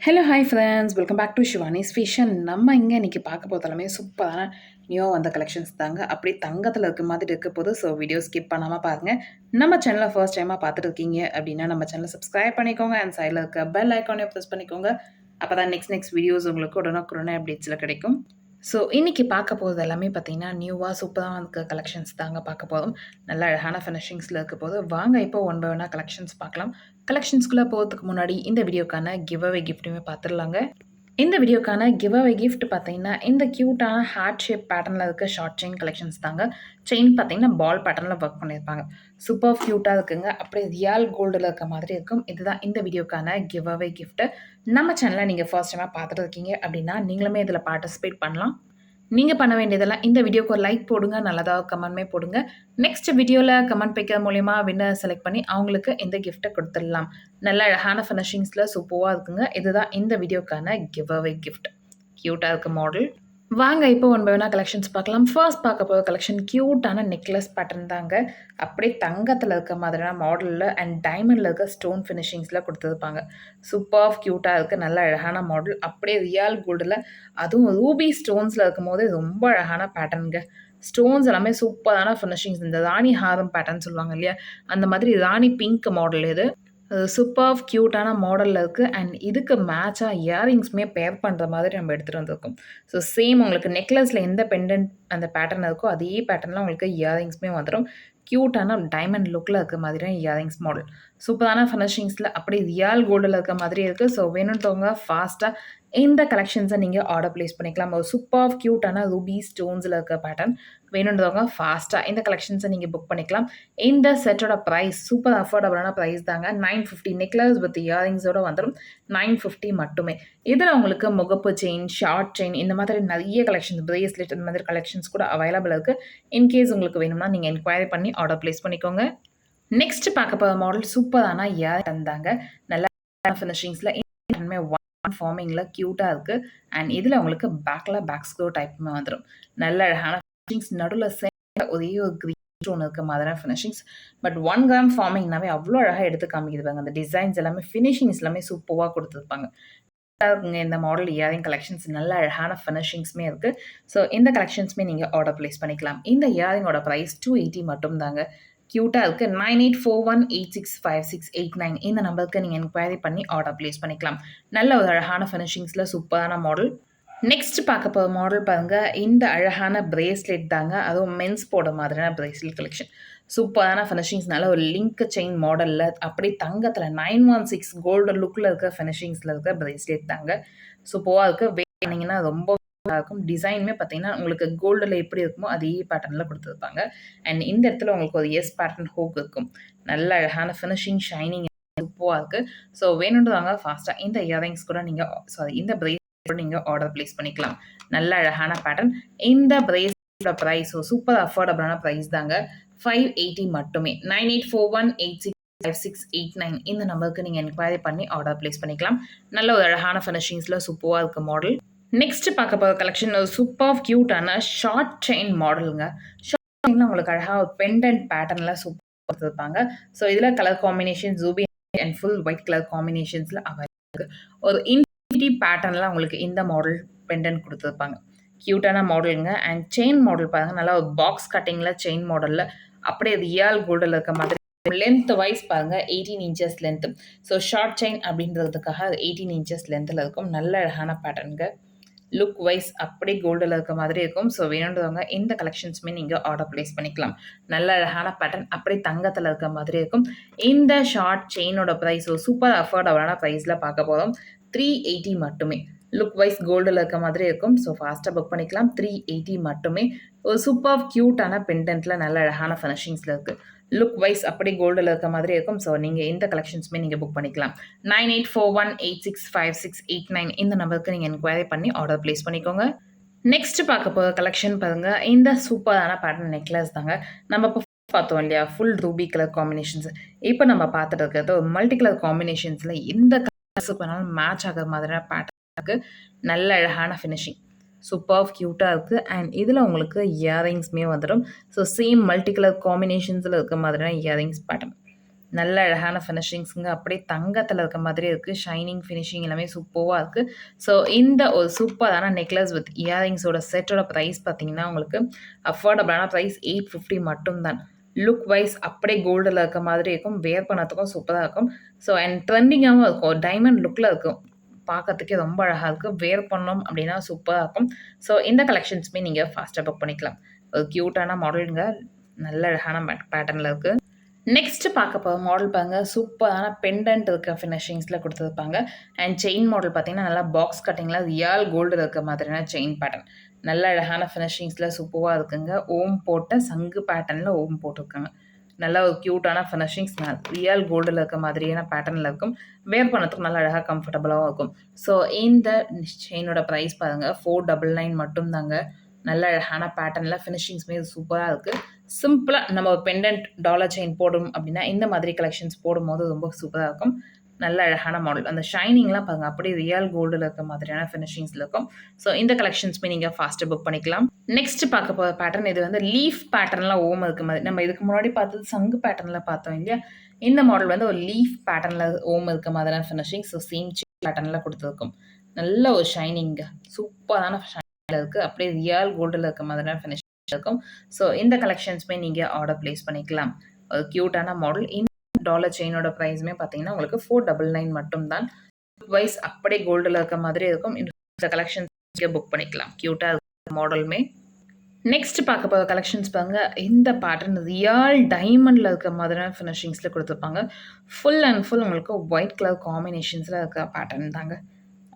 Hello hi friends, welcome back to Shivani's fashion. நம்ம இங்கே இன்றைக்கி பார்க்க போகிறது எல்லாமே சூப்பரான நியூ வந்த கலெக்ஷன்ஸ் தாங்க. அப்படி தங்கத்தில் இருக்க மாதிரி இருக்க போது. ஸோ வீடியோ ஸ்கிப் பண்ணாமல் பாருங்கள். நம்ம சேனலை ஃபர்ஸ்ட் டைமாக பார்த்துட்டு இருக்கீங்க அப்படின்னா நம்ம சேனலை சப்ஸ்கிரைப் பண்ணிக்கோங்க. அண்ட் சைடில் இருக்க பெல் ஐக்கானே ப்ரெஸ் பண்ணிக்கோங்க. அப்போ தான் நெக்ஸ்ட் வீடியோஸ் உங்களுக்கு உடனுக்குடனே அப்டேட்ஸில் கிடைக்கும். ஸோ இன்றைக்கி பார்க்க போகிறது எல்லாமே பார்த்தீங்கன்னா நியூவாக சூப்பராக இருக்க கலெக்ஷன்ஸ் தாங்க பார்க்க போதும். நல்ல அழகான ஃபினிஷிங்ஸில் இருக்க போது. வாங்க இப்போ ஒன் பை ஒன்னாக கலெக்ஷன்ஸ் பார்க்கலாம். கலெக்ஷன்ஸ்குள்ளே போகிறதுக்கு முன்னாடி இந்த வீடியோக்கான கிவ் அவே கிஃப்ட்டுமே பார்த்துடலாங்க. இந்த வீடியோக்கான கிவ் அவே கிஃப்ட் பார்த்தீங்கன்னா இந்த க்யூட்டான ஹார்ட் ஷேப் பேட்டர்னில் இருக்க ஷார்ட் செயின் கலெக்ஷன்ஸ் தாங்க. செயின் பார்த்தீங்கன்னா பால் பேட்டர்னில் ஒர்க் பண்ணியிருப்பாங்க. சூப்பர் க்யூட்டாக இருக்குங்க. அப்படியே ரியல் கோல்டில் இருக்க மாதிரி இருக்கும். இதுதான் இந்த வீடியோக்கான கிவ் அவே கிஃப்ட்டு. நம்ம சேனலை நீங்கள் ஃபர்ஸ்ட் டைமாக பார்த்துட்டு இருக்கீங்க அப்படின்னா நீங்களுமே இதில் பார்ட்டிசிபேட் பண்ணலாம். நீங்கள் பண்ண வேண்டியதெல்லாம் இந்த வீடியோக்கு ஒரு லைக் போடுங்க, நல்லதாக கமெண்ட்மே போடுங்க. நெக்ஸ்ட் வீடியோவில் கமெண்ட் வைக்கிற மூலிமா வின்னர் செலக்ட் பண்ணி அவங்களுக்கு இந்த கிஃப்ட்டை கொடுத்துடலாம். நல்ல அழகான ஃபினிஷிங்ஸில் சூப்பராக இருக்குங்க. இதுதான் இந்த வீடியோக்கான கிவ் அவே கிஃப்ட். க்யூட்டாக இருக்க மாடல். வாங்க இப்போ ஒன் பை ஒன்னா கலெக்ஷன்ஸ் பார்க்கலாம். ஃபர்ஸ்ட் பார்க்க போகிற கலெக்ஷன் க்யூட்டான நெக்லஸ் பேட்டர்ன் தாங்க. அப்படியே தங்கத்தில் இருக்க மாதிரியான மாடலில் அண்ட் டைமண்டில் இருக்க ஸ்டோன் ஃபினிஷிங்ஸில் கொடுத்துருப்பாங்க. சூப்பர் க்யூட்டாக இருக்குது. நல்ல அழகான மாடல். அப்படியே ரியல் கோல்டில் அதுவும் ரூபி ஸ்டோன்ஸில் இருக்கும் போது ரொம்ப அழகான பேட்டர்னுங்க. ஸ்டோன்ஸ் எல்லாமே சூப்பரான ஃபினிஷிங்ஸ். இந்த ராணி ஹாரம் பேட்டர்ன் சொல்லுவாங்க இல்லையா, அந்த மாதிரி ராணி பிங்க் மாடல் இது. சூப்பர் க்யூட்டான மாடலில் இருக்குது. அண்ட் இதுக்கு மேட்சாக இயரிங்ஸுமே பேர் பண்ணுற மாதிரி நம்ம எடுத்துகிட்டு வந்திருக்கோம். ஸோ சேம் உங்களுக்கு நெக்லஸில் எந்த பெண்டன்ட் அந்த பேட்டர்ன் இருக்கோ அதே பேட்டர்னில் உங்களுக்கு இயரிங்ஸுமே வந்துடும். க்யூட்டான டைமண்ட் லுக்கில் இருக்க மாதிரியான இயரிங்ஸ் மாடல். சூப்பரான ஃபினிஷிங்ஸில் அப்படியே ரியல் கோல்டில் இருக்க மாதிரி இருக்குது. ஸோ வேணுன்றவங்க ஃபாஸ்ட்டாக இந்த கலெக்ஷன்ஸை நீங்கள் ஆர்டர் ப்ளேஸ் பண்ணிக்கலாம். ஒரு சூப்பர் க்யூட்டான ரூபி ஸ்டோன்ஸில் இருக்க பேட்டர்ன் வேணுன்றவங்க ஃபாஸ்ட்டாக இந்த கலெக்ஷன்ஸை நீங்கள் புக் பண்ணிக்கலாம். இந்த செட்டோட ப்ரைஸ் சூப்பர் அஃபோர்டபுளான ப்ரைஸ் தாங்க. 950 நெக்லஸ் வித் இயரிங்ஸோடு வந்துடும். 950 மட்டுமே. இதில் உங்களுக்கு முகப்பு செயின், ஷார்ட் செயின், இந்த மாதிரி நிறைய கலெக்ஷன்ஸ், பிரேஸ்லெட், இந்த மாதிரி கலெக்ஷன்ஸ் கூட அவைலபிள் இருக்குது. இன்கேஸ் உங்களுக்கு வேணும்னா நீங்கள் என்கொயரி பண்ணி ஆர்டர் ப்ளேஸ் பண்ணிக்கோங்க. நெக்ஸ்ட் பார்க்க போகிற மாடல் சூப்பரான இயர் தந்தாங்க. நல்ல ஃபினிஷிங்ஸில் இன்னுமே ஒன் ஃபார்மிங்கில் க்யூட்டாக இருக்குது. அண்ட் இதில் உங்களுக்கு பேக் ஸ்க்ரோ டைப்புமே வந்துடும். நல்ல அழகான ஃபினிஷிங்ஸ். நடுவில் ஒரே ஒரு க்ரீன் ஸ்டோன் இருக்க மாதிரியான ஃபினிஷிங்ஸ். பட் 1 கிராம் ஃபார்மிங்னாவே அவ்வளோ அழகாக எடுத்து காமிக்குதுப்பாங்க. அந்த டிசைன்ஸ் எல்லாமே ஃபினிஷிங்ஸ் எல்லாமே சூப்பராக கொடுத்துருப்பாங்க. இருக்குங்க இந்த மாடல் இயரிங் கலெக்ஷன்ஸ். நல்ல அழகான ஃபினிஷிங்ஸுமே இருக்குது. ஸோ இந்த கலெக்ஷன்ஸுமே நீங்கள் ஆர்டர் ப்ளேஸ் பண்ணிக்கலாம். இந்த இயரிங்கோட ப்ரைஸ் 280 மட்டும் தாங்க. க்யூட்டாக இருக்குது. 9841865689 இந்த நம்பருக்கு நீங்கள் என்கொயரி பண்ணி ஆர்டர் ப்ளேஸ் பண்ணிக்கலாம். நல்ல ஒரு அழகான ஃபினிஷிங்ஸில் சூப்பரான மாடல். நெக்ஸ்ட் பார்க்க போகிற மாடல் பாருங்கள். இந்த அழகான பிரேஸ்லெட் தாங்க. அதுவும் மென்ஸ் போட மாதிரியான பிரேஸ்லெட் கலெக்ஷன். சூப்பரான ஃபினிஷிங்ஸ். நல்ல ஒரு லிங்க் செயின் மாடலில் அப்படியே தங்கத்தில் 916 கோல்டு லுக்கில் இருக்க ஃபினிஷிங்ஸில் இருக்க பிரேஸ்லெட் தாங்க. சூப்பராக இருக்குது. வேணுங்கன்னா ரொம்ப இருக்கும். டிசைனுமே பார்த்தீங்கன்னா உங்களுக்கு கோல்டில் எப்படி இருக்குமோ அதே பேட்டர்னில் கொடுத்துருப்பாங்க. அண்ட் இந்த இடத்துல உங்களுக்கு ஒரு எஸ் பேட்டர்ன் ஹோக் இருக்கும். நல்ல அழகான ஃபினிஷிங், ஷைனிங் சூப்பராக இருக்குது. ஸோ வேணுன்றவங்க ஃபாஸ்ட்டாக இந்த இயரிங்ஸ் கூட நீங்கள் இந்த பிரேஸ்லெட் கூட நீங்கள் ஆர்டர் ப்ளேஸ் பண்ணிக்கலாம். நல்ல அழகான பேட்டர்ன். இந்த பிரேஸ்லெட்டோட ப்ரைஸ் சூப்பர் அஃபோர்டபுளான ப்ரைஸ் தாங்க. 580 மட்டுமே. 9841865689 இந்த நம்பருக்கு நீங்கள் என்கொயரி பண்ணி ஆர்டர் ப்ளேஸ் பண்ணிக்கலாம். நல்ல ஒரு அழகான ஃபினிஷிங்ஸில் சூப்பராக இருக்க மாடல். நெக்ஸ்ட் பார்க்க போகிற கலெக்ஷன் ஒரு சூப்பர் க்யூட்டான ஷார்ட் செயின் மாடலுங்க. ஷார்ட் செயினில் உங்களுக்கு அழகாக ஒரு பெண்டன்ட் பேட்டர்னில் சூப்பர் கொடுத்துருப்பாங்க. ஸோ இதில் colour combination ruby and full white colour காம்பினேஷன்ஸில் அவைலபிள் இருக்குது. ஒரு இன்ஃபினிட்டி பேட்டர்னில் உங்களுக்கு இந்த மாடல் பெண்டன்ட் கொடுத்துருப்பாங்க. க்யூட்டான மாடலுங்க. அண்ட் செயின் மாடல் பாருங்கள். நல்லா ஒரு பாக்ஸ் கட்டிங்கில் செயின் மாடலில் அப்படியே ரியல் கோல்டில் இருக்க மாதிரி. லென்த் வைஸ் பாருங்கள் 18 inches length. So short chain அப்படின்றதுக்காக 18 இன்ச்சஸ் லென்த்தில் இருக்கும். நல்ல அழகான பேட்டர்னுங்க. லுக் வைஸ் அப்படியே கோல்டில் இருக்க மாதிரி இருக்கும். ஸோ வேணுன்றவங்க இந்த கலெக்ஷன்ஸுமே நீங்கள் ஆர்டர் ப்ளேஸ் பண்ணிக்கலாம். நல்ல அழகான பேட்டர்ன் அப்படியே தங்கத்தில் இருக்க மாதிரி இருக்கும். இந்த ஷார்ட் செயினோட ப்ரைஸ் சூப்பர் அஃபோர்டபுளான ப்ரைஸில் பார்க்க போகிறோம். 380 மட்டுமே. லுக் வைஸ் கோல்டில் இருக்க மாதிரி இருக்கும். ஸோ ஃபாஸ்ட்டாக புக் பண்ணிக்கலாம். 380 மட்டுமே. ஒரு சூப்பர் க்யூட்டான பெண்டன்ட்டில் நல்ல அழகான ஃபினிஷிங்ஸில் இருக்குது. லுக் வைஸ் அப்படி கோல்டில் இருக்க மாதிரி இருக்கும். ஸோ நீங்கள் இந்த கலெக்ஷன்ஸுமே நீங்கள் புக் பண்ணிக்கலாம். 9841865689 இந்த நம்பருக்கு நீங்கள் என்கொயரி பண்ணி ஆர்டர் ப்ளேஸ் பண்ணிக்கோங்க. நெக்ஸ்ட் பார்க்க போகிற கலெக்ஷன் பாருங்கள். இந்த சூப்பரான பேட்டர்ன் நெக்லஸ் தாங்க. நம்ம இப்போ பார்த்தோம் இல்லையா, ஃபுல் ரூபி கலர் காம்பினேஷன்ஸ். இப்போ நம்ம பார்த்துட்டு இருக்கிறது ஒரு மல்டி கலர் காம்பினேஷன்ஸில் இந்த கலர்ஸுக்கு வேணாலும் மேட்ச் ஆகிற மாதிரியான பேட்டர்ன் இருக்குது. நல்ல அழகான ஃபினிஷிங். சூப்பர் க்யூட்டாக இருக்குது. அண்ட் இதில் உங்களுக்கு இயரிங்ஸுமே வந்துடும். ஸோ சேம் மல்டி கலர் காம்பினேஷன்ஸில் இருக்க மாதிரியான இயரிங்ஸ் பேட்டர்ன். நல்ல அழகான ஃபினிஷிங்ஸுங்க. அப்படியே தங்கத்தில இருக்க மாதிரியே இருக்குது. ஷைனிங் ஃபினிஷிங் எல்லாமே சூப்பர்வா இருக்குது. ஸோ இந்த ஒரு சூப்பரான நெக்லஸ் வித் இயரிங்ஸோட செட்டோட ப்ரைஸ் பார்த்தீங்கன்னா, உங்களுக்கு அஃபோர்டபுளான ப்ரைஸ் 850 மட்டும் தான். லுக் வைஸ் அப்படியே கோல்டில இருக்க மாதிரி இருக்கும். வேர் பண்ணதுக்கும் சூப்பரா இருக்கும். ஸோ அண்ட் ட்ரெண்டிங்காவும் இருக்கும். டைமண்ட் லுக்ல இருக்கும். பார்க்கறதுக்கே ரொம்ப அழகா இருக்கு. வேர் பண்ணோம் அப்படின்னா சூப்பரா இருக்கும். ஸோ இந்த கலெக்ஷன்ஸுமே நீங்க ஃபாஸ்ட்டா புக் பண்ணிக்கலாம். ஒரு கியூட்டான மாடலுங்க. நல்ல அழகான பேட்டர்ன்ல இருக்கு. நெக்ஸ்ட் பார்க்க போற மாடல் பாருங்க. சூப்பரான பெண்டன்ட் இருக்க ஃபினிஷிங்ஸ்ல குடுத்துருப்பாங்க. அண்ட் செயின் மாடல் பார்த்தீங்கன்னா, நல்லா பாக்ஸ் கட்டிங்ல ரியல் கோல்டுல இருக்க மாதிரியான செயின் பேட்டர்ன். நல்ல அழகான ஃபினிஷிங்ஸ்ல சூப்பர்வா இருக்குங்க. ஓம் போட்ட சங்கு பேட்டர்ன்ல ஓம் போட்டிருக்காங்க. நல்ல ஒரு கியூட்டான ஃபினிஷிங்ஸ் ரியல் கோல்டுல இருக்க மாதிரியான பேட்டர்ன்ல இருக்கும். வேர் பண்ணதுக்கு நல்லா அழகா கம்ஃபர்டபுளாவும் இருக்கும். ஸோ இந்த செயினோட பிரைஸ் பாருங்க 499 மட்டும் தாங்க. நல்ல அழகான பேட்டர்ன்ல ஃபினிஷிங்ஸுமே சூப்பரா இருக்கு. சிம்பிளா நம்ம ஒரு பெண்டன்ட் டாலர் செயின் போடும் அப்படின்னா, இந்த மாதிரி கலெக்ஷன்ஸ் போடும்போது ரொம்ப சூப்பரா இருக்கும். நல்ல அழகான மாடல். அந்த ஷைனிங்லாம் பாருங்க. அப்படியே ரியல் கோல்டுல இருக்க மாதிரியான ஃபினிஷிங்ஸ்ல இருக்கும். ஸோ இந்த கலெக்ஷன்ஸுமே நீங்க ஃபாஸ்ட்டா புக் பண்ணிக்கலாம். நெக்ஸ்ட் பார்க்க போற பேட்டர்ன் இது வந்து லீஃப் பேட்டர்ன்ல ஓம் இருக்க மாதிரி. நம்ம இதுக்கு முன்னாடி பார்த்தது சங்கு பேட்டர்ன்ல பார்த்தோம் இல்லையா? இந்த மாடல் வந்து ஒரு லீஃப் பேட்டர்ன்ல ஓம் இருக்க மாதிரியான ஃபினிஷிங். ஸோ சேம் பேட்டர்ன்ல குடுத்துருக்கும். நல்ல ஒரு ஷைனிங்க. சூப்பரான ஷைனிங்ல இருக்கு. அப்படியே ரியல் கோல்டுல இருக்க மாதிரியான ஃபினிஷிங் இருக்கும். ஸோ இந்த கலெக்ஷன்ஸுமே நீங்க ஆர்டர் பிளேஸ் பண்ணிக்கலாம். ஒரு கியூட்டான மாடல். இந்த டாலர் செயினோட பிரைஸுமே பார்த்தீங்கன்னா, உங்களுக்கு 499 மட்டும் தான். வைஸ் அப்படியே கோல்டுல இருக்க மாதிரி இருக்கும். இந்த கலெக்ஷன்ஸ் புக் பண்ணிக்கலாம். கியூட்டா இருக்க மாடலுமே. நெக்ஸ்ட் பார்க்க போற கலெக்ஷன்ஸ் பாருங்க. இந்த பேட்டர்ன் ரியல் டைமண்ட்ல இருக்க மாதிரியான ஃபினிஷிங்ஸ்ல குடுத்துருப்பாங்க. ஃபுல் அண்ட் ஃபுல் உங்களுக்கு ஒயிட் கலர் காம்பினேஷன்ஸ்ல இருக்க பேட்டர்ன் தாங்க.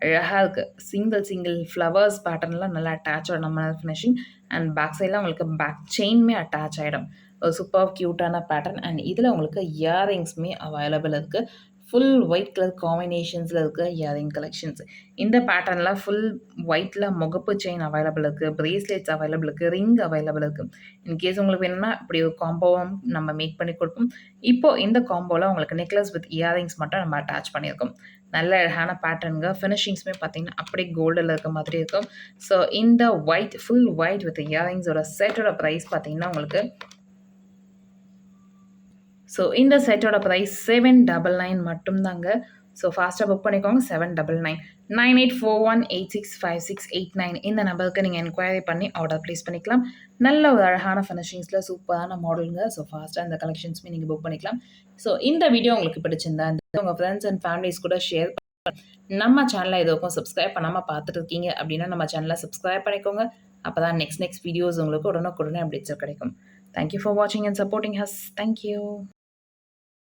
அழகா இருக்கு. சிங்கிள் ஃப்ளவர்ஸ் பேட்டர்ன்லாம் நல்லா அட்டாச் நம்ம ஃபினிஷிங் அண்ட் பேக் சைட்ல உங்களுக்கு பேக் செயினுமே அட்டாச் ஆயிடும். ஒரு சூப்பர் கியூட்டான பேட்டர்ன் அண்ட் இதில உங்களுக்கு இயரிங்ஸுமே அவைலபிள் இருக்கு. ஃபுல் ஒயிட் கலர் காம்பினேஷன்ஸ்ல இருக்க இயரிங் கலெக்ஷன்ஸ். இந்த பேட்டர்ன்ல ஃபுல் ஒயிட்ல முகப்பு செயின் அவைலபிள் இருக்கு. பிரேஸ்லெட்ஸ் அவைலபிள் இருக்கு. ரிங் அவைலபிள் இருக்கு. இன்கேஸ் உங்களுக்கு வேணும்னா இப்படி ஒரு காம்போவும் நம்ம மேக் பண்ணி கொடுப்போம். இப்போ இந்த காம்போல உங்களுக்கு நெக்லஸ் வித் இயரிங்ஸ் மட்டும் நம்ம அட்டாச் பண்ணியிருக்கோம். நல்ல அழகான பேட்டர்னுங்க. ஃபினிஷிங்ஸுமே பார்த்தீங்கன்னா, அப்படியே கோல்டில இருக்க மாதிரி இருக்கும். ஸோ இந்த ஒயிட் ஃபுல் ஒயிட் வித் இயரிங்ஸோட செட்டோட பிரைஸ் பார்த்தீங்கன்னா, உங்களுக்கு ஸோ இந்த செட்டோட பிரைஸ் 799 மட்டும் தாங்க. ஸோ ஃபாஸ்ட்டா புக் பண்ணிக்கோங்க. 799 9841865689 இந்த நம்பருக்கு நீங்க என்குயரி பண்ணி ஆர்டர் பிளேஸ் பண்ணிக்கலாம். நல்ல ஒரு அழகான ஃபினிஷிங்ஸ்ல சூப்பரான மாடலுங்க. ஸோ ஃபாஸ்ட்டா இந்த கலெக்ஷன்ஸுமே நீங்க புக் பண்ணிக்கலாம். ஸோ இந்த வீடியோ உங்களுக்கு பிடிச்சிருந்தா உங்க ஃப்ரெண்ட்ஸ் அண்ட் ஃபேமிலிஸ் கூட ஷேர் நம்ம சேனலை எதுக்கும் சப்ஸ்கிரைப் பண்ணாம பார்த்துட்டு இருக்கீங்க அப்படின்னா, நம்ம சேனலை சப்ஸ்கிரைப் பண்ணிக்கோங்க. அப்பதான் நெக்ஸ்ட் வீடியோஸ் உங்களுக்கு உடனுக்குடனே அப்டேட்ஸ் கிடைக்கும். தேங்க் யூ ஃபார் வாட்சிங் and supporting us. Thank you.